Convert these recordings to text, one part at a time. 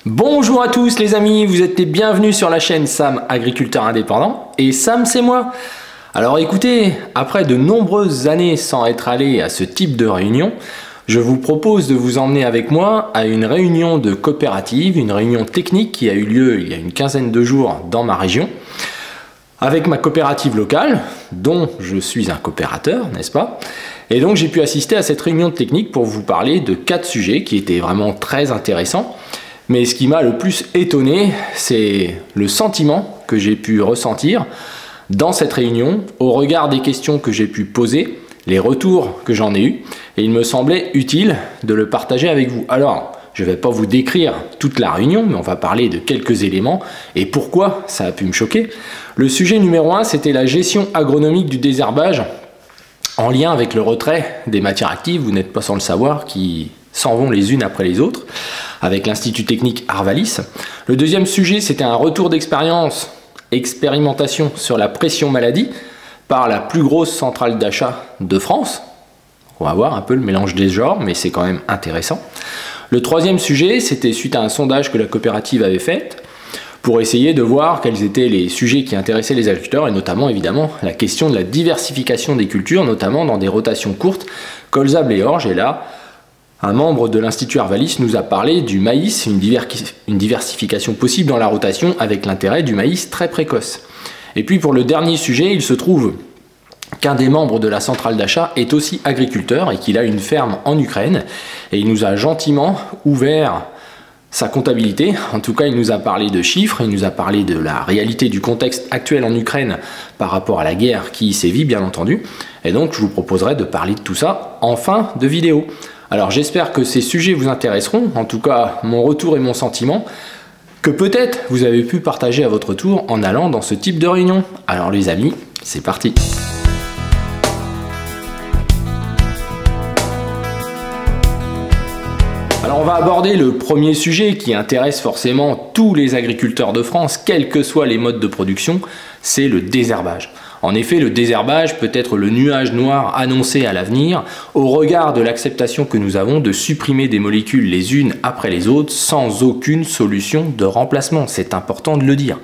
Bonjour à tous les amis, vous êtes les bienvenus sur la chaîne Sam Agriculteur Indépendant et Sam c'est moi. Alors écoutez, après de nombreuses années sans être allé à ce type de réunion, je vous propose de vous emmener avec moi à une réunion de coopérative, une réunion technique qui a eu lieu il y a une quinzaine de jours dans ma région, avec ma coopérative locale, dont je suis un coopérateur, n'est-ce pas? Et donc j'ai pu assister à cette réunion technique pour vous parler de 4 sujets qui étaient vraiment très intéressants. Mais ce qui m'a le plus étonné, c'est le sentiment que j'ai pu ressentir dans cette réunion, au regard des questions que j'ai pu poser, les retours que j'en ai eus, et il me semblait utile de le partager avec vous. Alors, je ne vais pas vous décrire toute la réunion, mais on va parler de quelques éléments et pourquoi ça a pu me choquer. Le sujet numéro 1, c'était la gestion agronomique du désherbage en lien avec le retrait des matières actives, vous n'êtes pas sans le savoir, qui s'en vont les unes après les autres, avec l'Institut Technique Arvalis. Le deuxième sujet, c'était un retour expérimentation sur la pression maladie par la plus grosse centrale d'achat de France. On va voir un peu le mélange des genres, mais c'est quand même intéressant. Le troisième sujet, c'était suite à un sondage que la coopérative avait fait pour essayer de voir quels étaient les sujets qui intéressaient les agriculteurs, et notamment évidemment la question de la diversification des cultures, notamment dans des rotations courtes, colza, blé, orge, et là, un membre de l'Institut Arvalis nous a parlé du maïs, une diversification possible dans la rotation avec l'intérêt du maïs très précoce. Et puis pour le dernier sujet, il se trouve qu'un des membres de la centrale d'achat est aussi agriculteur et qu'il a une ferme en Ukraine. Et il nous a gentiment ouvert sa comptabilité. En tout cas, il nous a parlé de chiffres, il nous a parlé de la réalité du contexte actuel en Ukraine par rapport à la guerre qui y sévit, bien entendu. Et donc, je vous proposerai de parler de tout ça en fin de vidéo. Alors j'espère que ces sujets vous intéresseront, en tout cas mon retour et mon sentiment, que peut-être vous avez pu partager à votre tour en allant dans ce type de réunion. Alors les amis, c'est parti! Alors on va aborder le premier sujet qui intéresse forcément tous les agriculteurs de France, quels que soient les modes de production, c'est le désherbage. En effet, le désherbage peut être le nuage noir annoncé à l'avenir au regard de l'acceptation que nous avons de supprimer des molécules les unes après les autres sans aucune solution de remplacement. C'est important de le dire.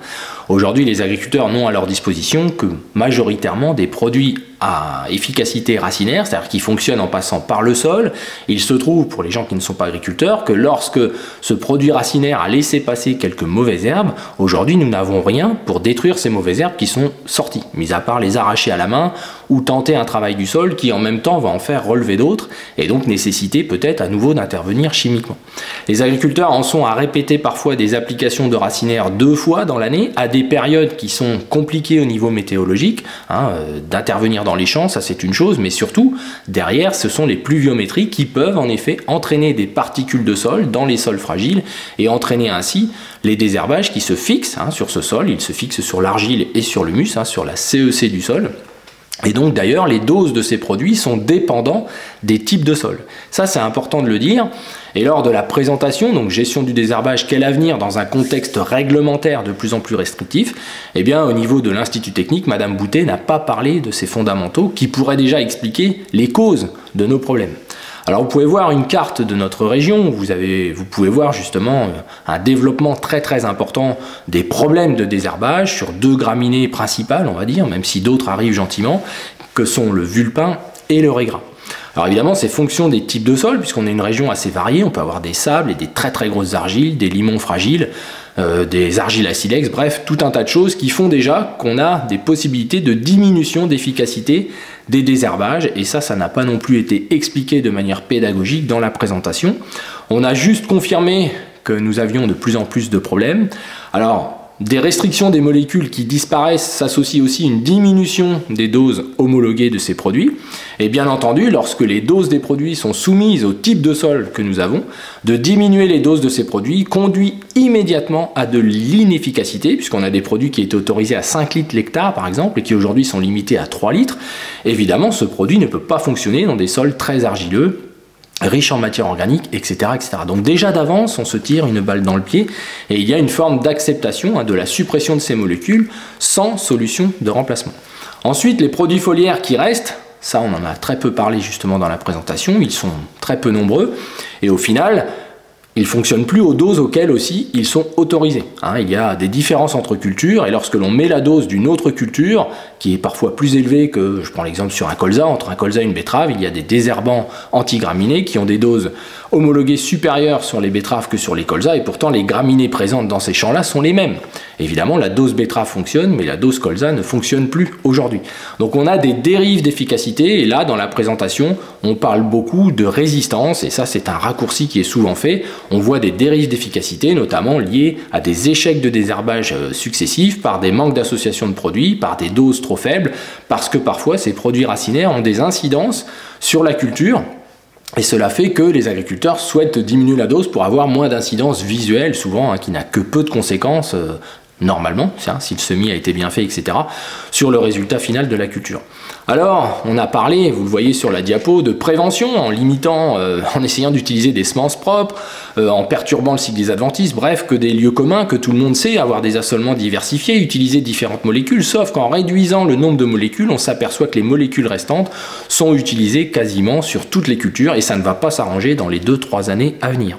Aujourd'hui, les agriculteurs n'ont à leur disposition que majoritairement des produits à efficacité racinaire, c'est-à-dire qui fonctionnent en passant par le sol. Il se trouve, pour les gens qui ne sont pas agriculteurs, que lorsque ce produit racinaire a laissé passer quelques mauvaises herbes, aujourd'hui nous n'avons rien pour détruire ces mauvaises herbes qui sont sorties, mis à part les arracher à la main ou tenter un travail du sol qui en même temps va en faire relever d'autres et donc nécessiter peut-être à nouveau d'intervenir chimiquement. Les agriculteurs en sont à répéter parfois des applications de racinaire 2 fois dans l'année à des périodes qui sont compliquées au niveau météorologique, d'intervenir dans les champs, ça c'est une chose, mais surtout derrière ce sont les pluviométries qui peuvent en effet entraîner des particules de sol dans les sols fragiles et entraîner ainsi les désherbages qui se fixent sur ce sol, ils se fixent sur l'argile et sur l'humus, sur la CEC du sol. Et donc d'ailleurs les doses de ces produits sont dépendants des types de sol. Ça c'est important de le dire. Et lors de la présentation, donc gestion du désherbage, quel avenir dans un contexte réglementaire de plus en plus restrictif, eh bien au niveau de l'Institut Technique, Madame Boutet n'a pas parlé de ces fondamentaux qui pourraient déjà expliquer les causes de nos problèmes. Alors vous pouvez voir une carte de notre région, vous pouvez voir justement un développement très important des problèmes de désherbage sur 2 graminées principales, on va dire, même si d'autres arrivent gentiment, que sont le vulpin et le régras. Alors évidemment, c'est fonction des types de sols, puisqu'on est une région assez variée, on peut avoir des sables et des très grosses argiles, des limons fragiles, des argiles à silex, bref, tout un tas de choses qui font déjà qu'on a des possibilités de diminution d'efficacité des désherbages, et ça n'a pas non plus été expliqué de manière pédagogique dans la présentation. On a juste confirmé que nous avions de plus en plus de problèmes. Alors, des restrictions des molécules qui disparaissent s'associe aussi une diminution des doses homologuées de ces produits. Et bien entendu, lorsque les doses des produits sont soumises au type de sol que nous avons, de diminuer les doses de ces produits conduit immédiatement à de l'inefficacité, puisqu'on a des produits qui étaient autorisés à 5 litres l'hectare par exemple, et qui aujourd'hui sont limités à 3 litres. Évidemment, ce produit ne peut pas fonctionner dans des sols très argileux, riche en matière organique, etc., etc. Donc déjà d'avance, on se tire une balle dans le pied et il y a une forme d'acceptation de la suppression de ces molécules sans solution de remplacement. Ensuite, les produits foliaires qui restent, ça on en a très peu parlé justement dans la présentation, ils sont très peu nombreux et au final, Ils ne fonctionnent plus aux doses auxquelles aussi ils sont autorisés. Il y a des différences entre cultures et lorsque l'on met la dose d'une autre culture, qui est parfois plus élevée que, je prends l'exemple sur un colza, entre un colza et une betterave, il y a des désherbants antigraminées qui ont des doses homologuées supérieures sur les betteraves que sur les colzas et pourtant les graminées présentes dans ces champs-là sont les mêmes. Évidemment, la dose betterave fonctionne, mais la dose colza ne fonctionne plus aujourd'hui. Donc on a des dérives d'efficacité et là, dans la présentation, on parle beaucoup de résistance et ça, c'est un raccourci qui est souvent fait. On voit des dérives d'efficacité, notamment liées à des échecs de désherbage successifs, par des manques d'association de produits, par des doses trop faibles, parce que parfois ces produits racinaires ont des incidences sur la culture. Et cela fait que les agriculteurs souhaitent diminuer la dose pour avoir moins d'incidence visuelle, souvent, qui n'a que peu de conséquences, normalement, si le semis a été bien fait, etc., sur le résultat final de la culture. Alors, on a parlé, vous le voyez sur la diapo, de prévention en limitant, en essayant d'utiliser des semences propres, en perturbant le cycle des adventices, bref, que des lieux communs, que tout le monde sait, avoir des assolements diversifiés, utiliser différentes molécules, sauf qu'en réduisant le nombre de molécules, on s'aperçoit que les molécules restantes sont utilisées quasiment sur toutes les cultures et ça ne va pas s'arranger dans les 2-3 années à venir.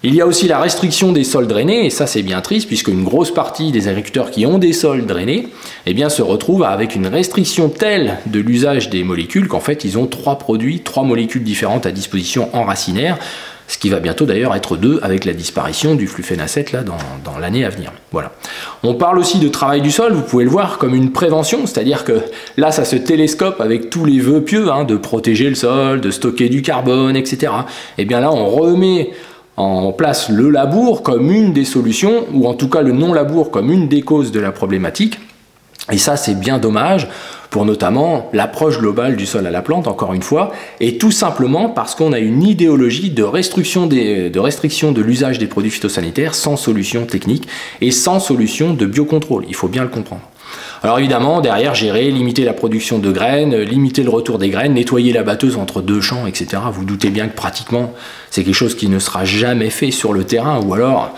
Il y a aussi la restriction des sols drainés, et ça c'est bien triste, puisque une grosse partie des agriculteurs qui ont des sols drainés, eh bien, se retrouvent avec une restriction telle de l'usage des molécules qu'en fait ils ont 3 molécules différentes à disposition en racinaire, ce qui va bientôt d'ailleurs être 2 avec la disparition du flufénacet là dans l'année à venir. Voilà. On parle aussi de travail du sol, vous pouvez le voir comme une prévention, c'est-à-dire que là ça se télescope avec tous les vœux pieux de protéger le sol, de stocker du carbone, etc. Et bien là on remet en place le labour comme une des solutions, ou en tout cas le non-labour comme une des causes de la problématique. Et ça, c'est bien dommage pour notamment l'approche globale du sol à la plante, encore une fois, et tout simplement parce qu'on a une idéologie de restriction de l'usage des produits phytosanitaires sans solution technique et sans solution de biocontrôle. Il faut bien le comprendre. Alors évidemment, derrière, gérer, limiter la production de graines, limiter le retour des graines, nettoyer la batteuse entre 2 champs, etc. Vous doutez bien que pratiquement, c'est quelque chose qui ne sera jamais fait sur le terrain, ou alors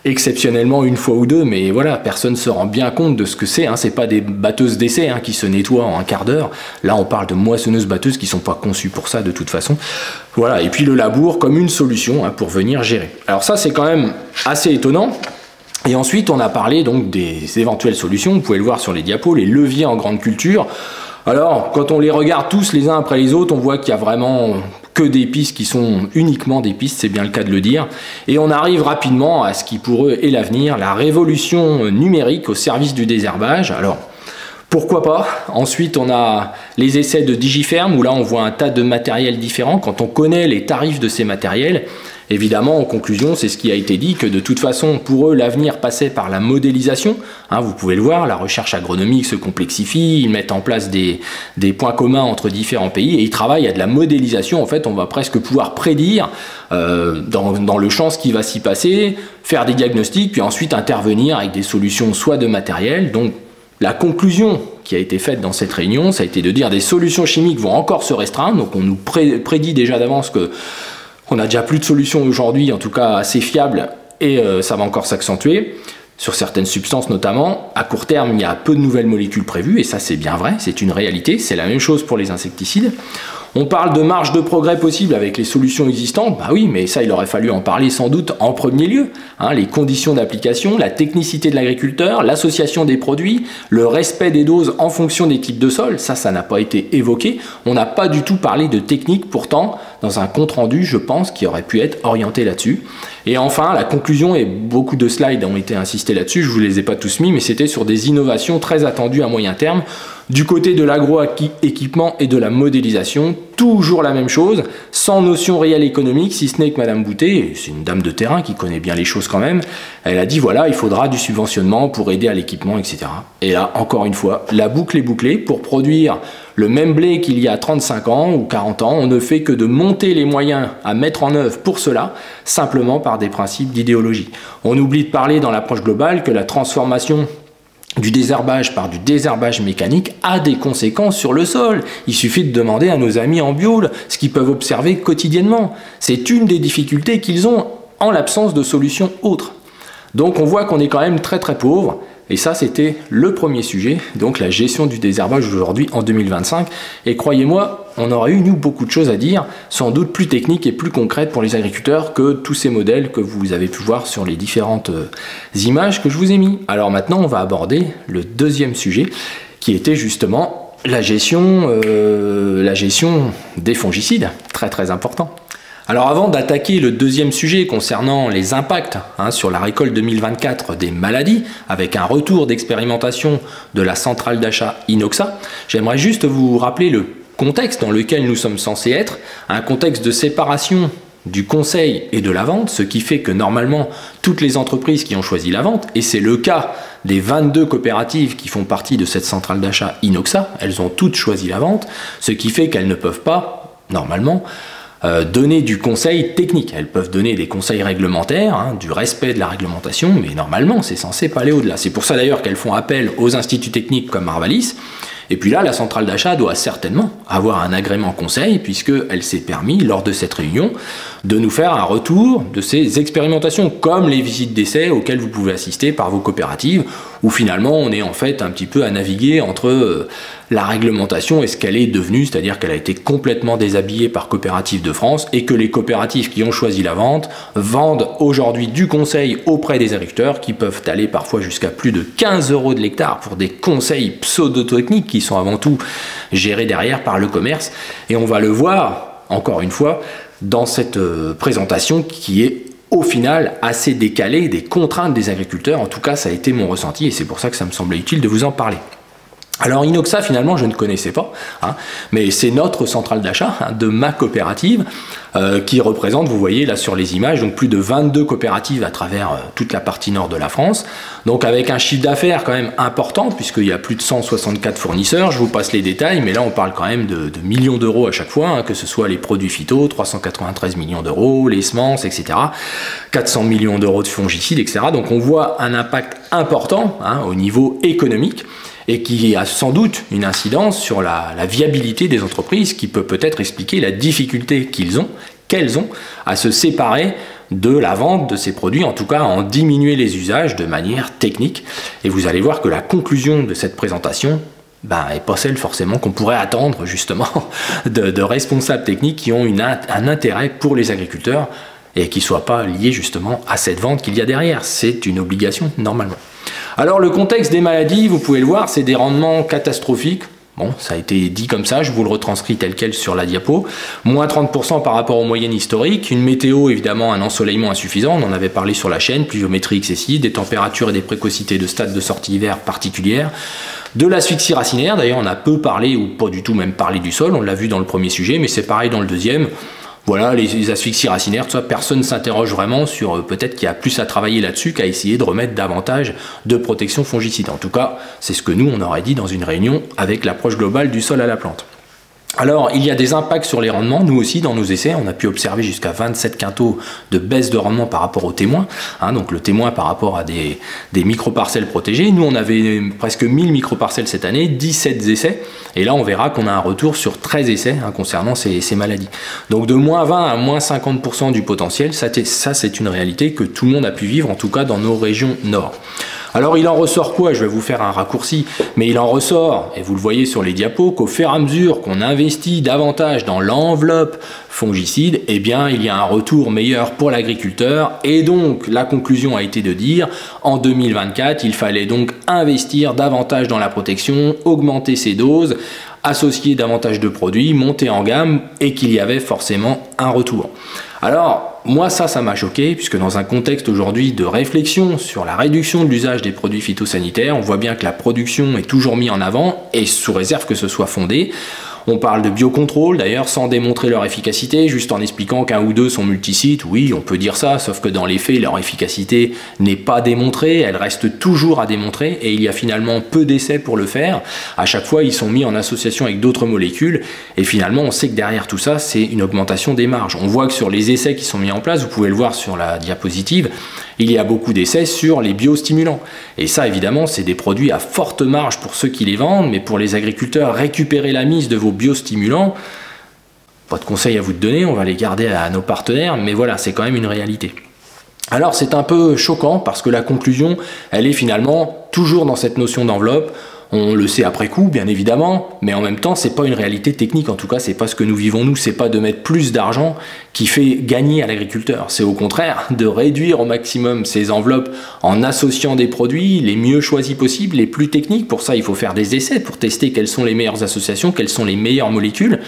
exceptionnellement une fois ou deux, mais voilà, personne ne se rend bien compte de ce que c'est. C'est pas des batteuses d'essai qui se nettoient en un quart d'heure. Là, on parle de moissonneuses batteuses qui sont pas conçues pour ça de toute façon. Voilà, et puis le labour comme une solution pour venir gérer. Alors ça, c'est quand même assez étonnant. Et ensuite, on a parlé donc des éventuelles solutions. Vous pouvez le voir sur les diapos, les leviers en grande culture. Alors, quand on les regarde tous les uns après les autres, on voit qu'il y a vraiment que des pistes qui sont uniquement des pistes, c'est bien le cas de le dire. Et on arrive rapidement à ce qui pour eux est l'avenir, la révolution numérique au service du désherbage. Alors, pourquoi pas? Ensuite, on a les essais de Digiferm, où là, on voit un tas de matériel différents. Quand on connaît les tarifs de ces matériels, évidemment, en conclusion, c'est ce qui a été dit, que de toute façon, pour eux, l'avenir passait par la modélisation. Vous pouvez le voir, la recherche agronomique se complexifie, ils mettent en place des points communs entre différents pays et ils travaillent à de la modélisation. En fait, on va presque pouvoir prédire dans le champ ce qui va s'y passer, faire des diagnostics, puis ensuite intervenir avec des solutions soit de matériel. Donc, la conclusion qui a été faite dans cette réunion, ça a été de dire des solutions chimiques vont encore se restreindre. Donc, on nous prédit déjà d'avance que on n'a déjà plus de solutions aujourd'hui, en tout cas assez fiables, et ça va encore s'accentuer. Sur certaines substances notamment, à court terme, il y a peu de nouvelles molécules prévues, et ça c'est bien vrai, c'est une réalité, c'est la même chose pour les insecticides. On parle de marge de progrès possible avec les solutions existantes, bah oui, mais ça il aurait fallu en parler sans doute en premier lieu. Les conditions d'application, la technicité de l'agriculteur, l'association des produits, le respect des doses en fonction des types de sol, ça n'a pas été évoqué. On n'a pas du tout parlé de technique, pourtant, dans un compte-rendu, je pense, qui aurait pu être orienté là-dessus. Et enfin, la conclusion, et beaucoup de slides ont été insistés là-dessus, je ne vous les ai pas tous mis, mais c'était sur des innovations très attendues à moyen terme, du côté de l'agro-équipement et de la modélisation, toujours la même chose, sans notion réelle économique, si ce n'est que Madame Boutet, c'est une dame de terrain qui connaît bien les choses quand même, elle a dit voilà, il faudra du subventionnement pour aider à l'équipement, etc. Et là, encore une fois, la boucle est bouclée. Pour produire le même blé qu'il y a 35 ans ou 40 ans, on ne fait que de monter les moyens à mettre en œuvre pour cela, simplement par des principes d'idéologie. On oublie de parler dans l'approche globale que la transformation du désherbage par du désherbage mécanique a des conséquences sur le sol. Il suffit de demander à nos amis en bio ce qu'ils peuvent observer quotidiennement. C'est une des difficultés qu'ils ont en l'absence de solutions autres. Donc on voit qu'on est quand même très très pauvre Et ça, c'était le premier sujet, donc la gestion du désherbage aujourd'hui en 2025. Et croyez-moi, on aurait eu, nous, beaucoup de choses à dire, sans doute plus techniques et plus concrètes pour les agriculteurs que tous ces modèles que vous avez pu voir sur les différentes images que je vous ai mis. Alors maintenant, on va aborder le deuxième sujet, qui était justement la gestion des fongicides, très très important. Alors avant d'attaquer le deuxième sujet concernant les impacts sur la récolte 2024 des maladies, avec un retour d'expérimentation de la centrale d'achat Inoxa, j'aimerais juste vous rappeler le contexte dans lequel nous sommes censés être, un contexte de séparation du conseil et de la vente, ce qui fait que normalement toutes les entreprises qui ont choisi la vente, et c'est le cas des 22 coopératives qui font partie de cette centrale d'achat Inoxa, elles ont toutes choisi la vente, ce qui fait qu'elles ne peuvent pas, normalement, donner du conseil technique. Elles peuvent donner des conseils réglementaires, du respect de la réglementation, mais normalement c'est censé pas aller au-delà. C'est pour ça d'ailleurs qu'elles font appel aux instituts techniques comme Arvalis. Et puis là, la centrale d'achat doit certainement avoir un agrément conseil, puisqu'elle s'est permis, lors de cette réunion, de nous faire un retour de ces expérimentations, comme les visites d'essai auxquelles vous pouvez assister par vos coopératives, où finalement on est en fait un petit peu à naviguer entre la réglementation et ce qu'elle est devenue, c'est-à-dire qu'elle a été complètement déshabillée par Coopératives de France, et que les coopératives qui ont choisi la vente vendent aujourd'hui du conseil auprès des agriculteurs, qui peuvent aller parfois jusqu'à plus de 15 € de l'hectare pour des conseils pseudo-techniques qui sont avant tout gérés derrière par le commerce. Et on va le voir, encore une fois, dans cette présentation qui est au final assez décalée des contraintes des agriculteurs. En tout cas, ça a été mon ressenti et c'est pour ça que ça me semblait utile de vous en parler. Alors Inoxa, finalement, je ne connaissais pas, mais c'est notre centrale d'achat de ma coopérative qui représente, vous voyez là sur les images, donc plus de 22 coopératives à travers toute la partie nord de la France, donc avec un chiffre d'affaires quand même important, puisqu'il y a plus de 164 fournisseurs, je vous passe les détails, mais là on parle quand même de millions d'euros à chaque fois, que ce soit les produits phyto, 393 millions d'euros, les semences, etc., 400 millions d'euros de fongicides, etc., donc on voit un impact important au niveau économique, et qui a sans doute une incidence sur la viabilité des entreprises, qui peut peut-être expliquer la difficulté qu'elles ont à se séparer de la vente de ces produits, en tout cas à en diminuer les usages de manière technique. Et vous allez voir que la conclusion de cette présentation n'est pas celle forcément qu'on pourrait attendre justement de responsables techniques qui ont un intérêt pour les agriculteurs et qui ne soient pas liés justement à cette vente qu'il y a derrière. C'est une obligation normalement. Alors le contexte des maladies, vous pouvez le voir, c'est des rendements catastrophiques. Bon, ça a été dit comme ça, je vous le retranscris tel quel sur la diapo. Moins 30% par rapport aux moyennes historiques, une météo évidemment, un ensoleillement insuffisant, on en avait parlé sur la chaîne, pluviométrie excessive, des températures et des précocités de stade de sortie hiver particulières, de l'asphyxie racinaire, d'ailleurs on a peu parlé ou pas du tout même parlé du sol, on l'a vu dans le premier sujet, mais c'est pareil dans le deuxième. Voilà, les asphyxies racinaires, tout ça, personne ne s'interroge vraiment sur peut-être qu'il y a plus à travailler là-dessus qu'à essayer de remettre davantage de protection fongicide. En tout cas, c'est ce que nous, on aurait dit dans une réunion avec l'approche globale du sol à la plante. Alors, il y a des impacts sur les rendements. Nous aussi, dans nos essais, on a pu observer jusqu'à 27 quintaux de baisse de rendement par rapport au témoin. Donc le témoin par rapport à des micro-parcelles protégées. Nous, on avait presque 1000 micro-parcelles cette année, 17 essais. Et là, on verra qu'on a un retour sur 13 essais concernant ces maladies. Donc de moins 20 à moins 50% du potentiel, ça c'est une réalité que tout le monde a pu vivre, en tout cas dans nos régions nord. Alors il en ressort quoi? Je vais vous faire un raccourci, mais il en ressort, et vous le voyez sur les diapos, qu'au fur et à mesure qu'on investit davantage dans l'enveloppe fongicide, eh bien il y a un retour meilleur pour l'agriculteur, et donc la conclusion a été de dire, en 2024, il fallait donc investir davantage dans la protection, augmenter ses doses, associer davantage de produits, monter en gamme, et qu'il y avait forcément un retour. Alors, moi ça m'a choqué, puisque dans un contexte aujourd'hui de réflexion sur la réduction de l'usage des produits phytosanitaires, on voit bien que la production est toujours mise en avant, et sous réserve que ce soit fondé. On parle de biocontrôle, d'ailleurs, sans démontrer leur efficacité, juste en expliquant qu'un ou deux sont multisites. Oui, on peut dire ça, sauf que dans les faits, leur efficacité n'est pas démontrée, elle reste toujours à démontrer, et il y a finalement peu d'essais pour le faire. À chaque fois, ils sont mis en association avec d'autres molécules, et finalement, on sait que derrière tout ça, c'est une augmentation des marges. On voit que sur les essais qui sont mis en place, vous pouvez le voir sur la diapositive, il y a beaucoup d'essais sur les biostimulants. Et ça, évidemment, c'est des produits à forte marge pour ceux qui les vendent, mais pour les agriculteurs, récupérer la mise de vos biostimulants, pas de conseil à vous donner, on va les garder à nos partenaires, mais voilà, c'est quand même une réalité. Alors c'est un peu choquant parce que la conclusion, elle est finalement toujours dans cette notion d'enveloppe. On le sait après coup, bien évidemment, mais en même temps, c'est pas une réalité technique. En tout cas, c'est pas ce que nous vivons nous. C'est pas de mettre plus d'argent qui fait gagner à l'agriculteur. C'est au contraire de réduire au maximum ces enveloppes en associant des produits les mieux choisis possibles, les plus techniques. Pour ça, il faut faire des essais pour tester quelles sont les meilleures associations, quelles sont les meilleures molécules.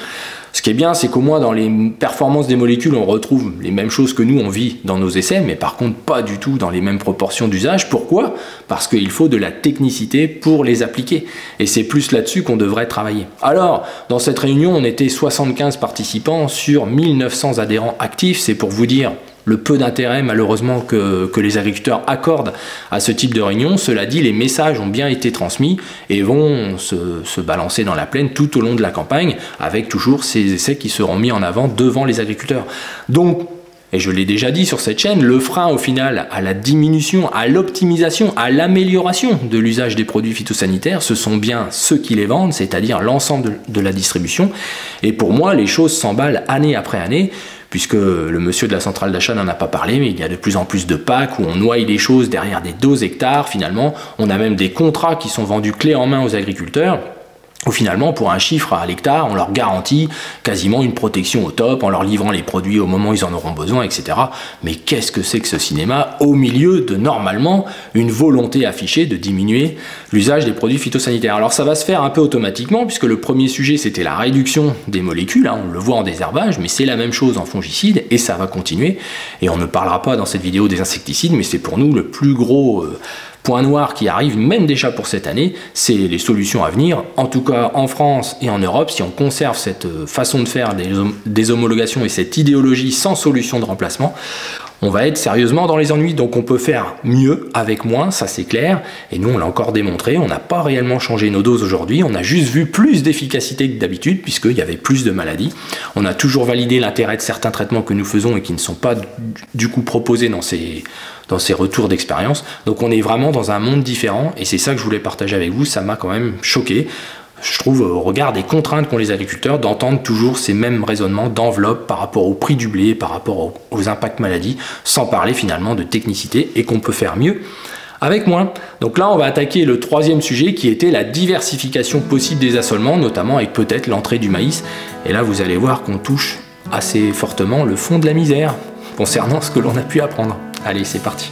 Ce qui est bien, c'est qu'au moins dans les performances des molécules, on retrouve les mêmes choses que nous, on vit dans nos essais, mais par contre pas du tout dans les mêmes proportions d'usage. Pourquoi? Parce qu'il faut de la technicité pour les appliquer. Et c'est plus là-dessus qu'on devrait travailler. Alors, dans cette réunion, on était 75 participants sur 1900 adhérents actifs. C'est pour vous dire le peu d'intérêt malheureusement que les agriculteurs accordent à ce type de réunion. Cela dit, les messages ont bien été transmis et vont se balancer dans la plaine tout au long de la campagne, avec toujours ces essais qui seront mis en avant devant les agriculteurs. Donc, et je l'ai déjà dit sur cette chaîne, le frein au final à la diminution, à l'optimisation, à l'amélioration de l'usage des produits phytosanitaires, ce sont bien ceux qui les vendent, c'est-à-dire l'ensemble de la distribution. Et pour moi, les choses s'emballent année après année, puisque le monsieur de la centrale d'achat n'en a pas parlé, mais il y a de plus en plus de packs où on noie les choses derrière des doses hectares. Finalement, on a même des contrats qui sont vendus clé en main aux agriculteurs, où finalement, pour un chiffre à l'hectare, on leur garantit quasiment une protection au top, en leur livrant les produits au moment où ils en auront besoin, etc. Mais qu'est-ce que c'est que ce cinéma au milieu de, normalement, une volonté affichée de diminuer l'usage des produits phytosanitaires? Alors ça va se faire un peu automatiquement, puisque le premier sujet, c'était la réduction des molécules, hein, on le voit en désherbage, mais c'est la même chose en fongicide, et ça va continuer. Et on ne parlera pas dans cette vidéo des insecticides, mais c'est pour nous le plus gros point noir qui arrive, même déjà pour cette année, c'est les solutions à venir, en tout cas en France et en Europe. Si on conserve cette façon de faire des homologations et cette idéologie sans solution de remplacement, on va être sérieusement dans les ennuis. Donc on peut faire mieux avec moins, ça c'est clair, et nous on l'a encore démontré, on n'a pas réellement changé nos doses aujourd'hui, on a juste vu plus d'efficacité que d'habitude, puisqu'il y avait plus de maladies. On a toujours validé l'intérêt de certains traitements que nous faisons et qui ne sont pas du coup proposés dans ces retours d'expérience. Donc on est vraiment dans un monde différent, et c'est ça que je voulais partager avec vous. Ça m'a quand même choqué, je trouve, au regard des contraintes qu'ont les agriculteurs, d'entendre toujours ces mêmes raisonnements d'enveloppe par rapport au prix du blé, par rapport aux impacts maladies, sans parler finalement de technicité, et qu'on peut faire mieux avec moins. Donc là on va attaquer le troisième sujet, qui était la diversification possible des assolements, notamment avec peut-être l'entrée du maïs. Et là vous allez voir qu'on touche assez fortement le fond de la misère concernant ce que l'on a pu apprendre. Allez, c'est parti.